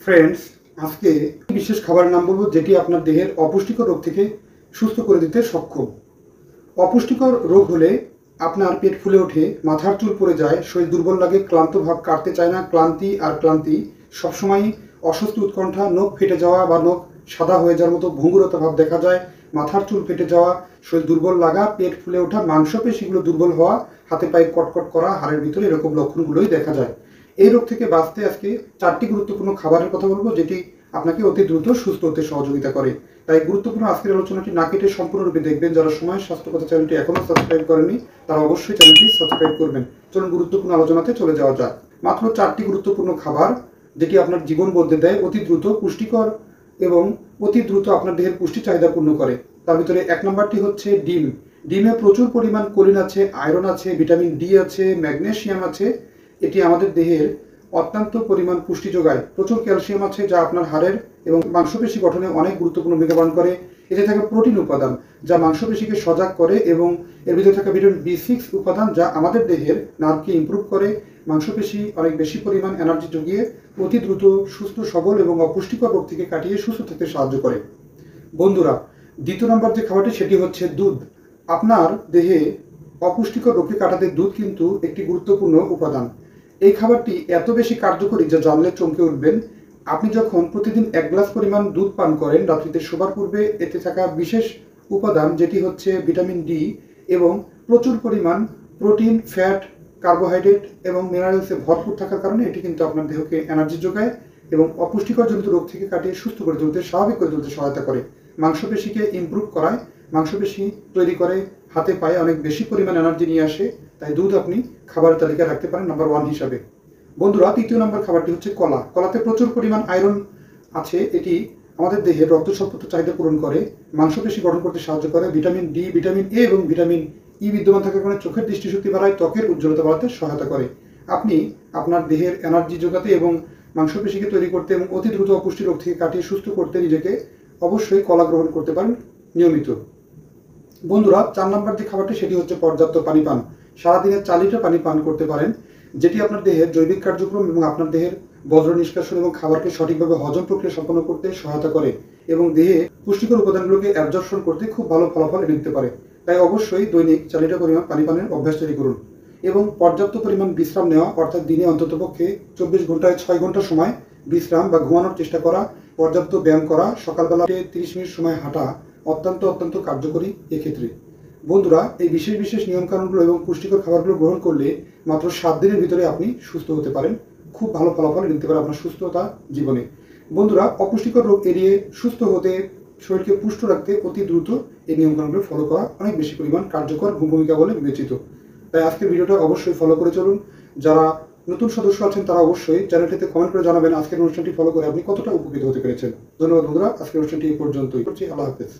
Friends, আজকে বিশেষ খাবারের নাম বলবো যেটি আপনার দেহের অপুষ্টিকর রোগ থেকে সুস্থ করে দিতে সক্ষম। অপুষ্টিকর রোগ হলে আপনার পেট ফুলে ওঠে, মাথার চুল পড়ে যায়, শরীর দুর্বল লাগে, ক্লান্ত ভাব কাটতে চায় না, ক্লান্তি সবসময় অস্বস্তি, উৎকণ্ঠা, নখ ফেটে যাওয়া বা নখ সাদা হয়ে যাওয়ার মতো ভঙ্গুরতা ভাব দেখা যায়, মাথার চুল ফেটে যাওয়া, শরীর দুর্বল লাগা, পেট ফুলে ওঠা, মাংসপেশিগুলো দুর্বল হওয়া, হাতে পায়ে কটকট করা, হাড়ের ভিতরে এরকম লক্ষণগুলোই দেখা যায়। এই রোগ থেকে বাঁচতে আজকে 4টি গুরুত্বপূর্ণ খাবারের কথা বলবো যেটি আপনাকে অতি দ্রুত সুস্থ হতে সহযোগিতা করে। তাই গুরুত্বপূর্ণ আজকের আলোচনাটি না কেটে সম্পূর্ণরূপে দেখবেন। যারা সময় স্বাস্থ্য কথা চ্যানেলটি এখনো সাবস্ক্রাইব করেননি তারা অবশ্যই চ্যানেলটি সাবস্ক্রাইব করবেন। চলুন গুরুত্বপূর্ণ আলোচনাতে চলে যাওয়া যাক। মাত্র 4টি গুরুত্বপূর্ণ খাবার যেটি আপনার জীবন বদলে দেয়, অতি দ্রুত পুষ্টিকর এবং অতি দ্রুত আপনার দেহের পুষ্টি চাহিদা পূর্ণ করে। তার ভিতরে 1 নম্বরটি হচ্ছে ডিম। ডিমে প্রচুর পরিমাণ কোলিন আছে, আয়রন আছে, ভিটামিন ডি আছে, ম্যাগনেসিয়াম আছে। এটি আমাদের দেহের অত্যন্ত পরিমাণ পুষ্টি যোগায়। প্রচুর ক্যালসিয়াম আছে যা আপনার হাড়ের এবং মাংসপেশি গঠনে অনেক গুরুত্বপূর্ণ ভূমিকা পালন করে। এতে থাকা প্রোটিন উপাদান যা মাংসপেশিকে সজাগ করে এবং এর ভিতরে থাকা ভিটামিন বি6 উপাদান যা আমাদের দেহের নার্ভকে ইমপ্রুভ করে, মাংসপেশি অনেক বেশি পরিমাণ এনার্জি জুগিয়ে অতি দ্রুত সুস্থ সবল এবং অপুষ্টিকর রোগ থেকে কাটিয়ে সুস্থ থাকতে সাহায্য করে। বন্ধুরা, 2 নম্বর যে খাবারটি সেটি হচ্ছে দুধ। আপনার দেহে অপুষ্টিকর রোগকে কাটাতে দুধ কিন্তু একটি গুরুত্বপূর্ণ উপাদান। এই খাবারটি এত বেশি কার্যকরী যা জানলে চমকে উঠবেন। আপনি যখন প্রতিদিন 1 গ্লাস পরিমাণ দুধ পান করেন রাত্রিতে শোবার পূর্বে, এতে থাকা বিশেষ উপাদান যেটি হচ্ছে ভিটামিন ডি এবং প্রচুর পরিমাণ প্রোটিন, ফ্যাট, কার্বোহাইড্রেট এবং মিনারেলসে ভরপুর থাকার কারণে এটি কিন্তু আপনার দেহকে এনার্জি যোগায় এবং অপুষ্টিকর জনিত রোগ থেকে কাটিয়ে সুস্থ করে তুলতে, স্বাভাবিক করে তুলতে সহায়তা করে। মাংসপেশিকে ইমপ্রুভ করায়, মাংসপেশি তৈরি করে, হাতে পায়ে অনেক বেশি পরিমাণ এনার্জি নিয়ে আসে। তাই দুধ আপনি খাবারের তালিকায় রাখতে পারেন নাম্বার 1 হিসাবে। বন্ধুরা, 3 নম্বর খাবারটি হচ্ছে কলা। কলাতে প্রচুর পরিমাণ আয়রন আছে। এটি আমাদের দেহের রক্ত স্বল্পতা চাহিদা পূরণ করে, মাংসপেশি গঠন করতে সাহায্য করে। ভিটামিন ডি, ভিটামিন এ এবং ভিটামিন ই বিদ্যমান থাকার কারণে চোখের দৃষ্টিশক্তি বাড়ায়, ত্বকের উজ্জ্বলতা বাড়াতে সহায়তা করে। আপনি আপনার দেহের এনার্জি যোগাতে এবং মাংসপেশিকে তৈরি করতে এবং অতি দ্রুত অপুষ্টি রোগ থেকে কাটিয়ে সুস্থ করতে নিজেকে অবশ্যই কলা গ্রহণ করতে পারেন নিয়মিত। বন্ধুরা, 4 নম্বর যে খাবারটি সেটি হচ্ছে পর্যাপ্ত পানি পান। সারাদিনে 4 লিটার পানি পান করতে পারেন, যেটি আপনার দেহের জৈবিক কার্যক্রম এবং আপনার দেহের বজ্র নিষ্কাশন এবং খাবারকে সঠিকভাবে হজম প্রক্রিয়া সম্পন্ন করতে সহায়তা করে এবং দেহে পুষ্টিকর উপাদানগুলোকে অ্যাবজর্পশন করতে খুব ভালো ফলাফল এনে দিতে পারে। তাই অবশ্যই দৈনিক 4 লিটার পরিমাণ পানি পানের অভ্যাস তৈরি করুন এবং পর্যাপ্ত পরিমাণ বিশ্রাম নেওয়া, অর্থাৎ দিনে অন্ততপক্ষে 24 ঘন্টায় 6 ঘন্টা সময় বিশ্রাম বা ঘুমানোর চেষ্টা করা, পর্যাপ্ত ব্যায়াম করা, সকালবেলা 30 মিনিট সময় হাঁটা অত্যন্ত কার্যকরী এক্ষেত্রে। বন্ধুরা, এই বিশেষ নিয়মকানুনগুলো এবং পুষ্টিকর খাবারগুলো গ্রহণ করলে মাত্র 7 দিনের ভিতরে আপনি সুস্থ হতে পারেন। খুব ভালো ফলাফল নিতে পারে আপনার সুস্থতা জীবনে। বন্ধুরা, অপুষ্টিকর রোগ এড়িয়ে সুস্থ হতে, শরীরকে পুষ্ট রাখতে অতি দ্রুত এই নিয়মকানুনগুলো ফলো করা অনেক বেশি পরিমাণ কার্যকর ভূমিকা বলে বিবেচিত। তাই আজকের ভিডিওটা অবশ্যই ফলো করে চলুন। যারা নতুন সদস্য আছেন তারা অবশ্যই চ্যানেলটিতে কমেন্ট করে জানাবেন আজকের অনুষ্ঠানটি ফলো করে আপনি কতটা উপকৃত হতে পেরেছেন। ধন্যবাদ বন্ধুরা, আজকের অনুষ্ঠানটি এই পর্যন্তই। আল্লাহ হাফেজ।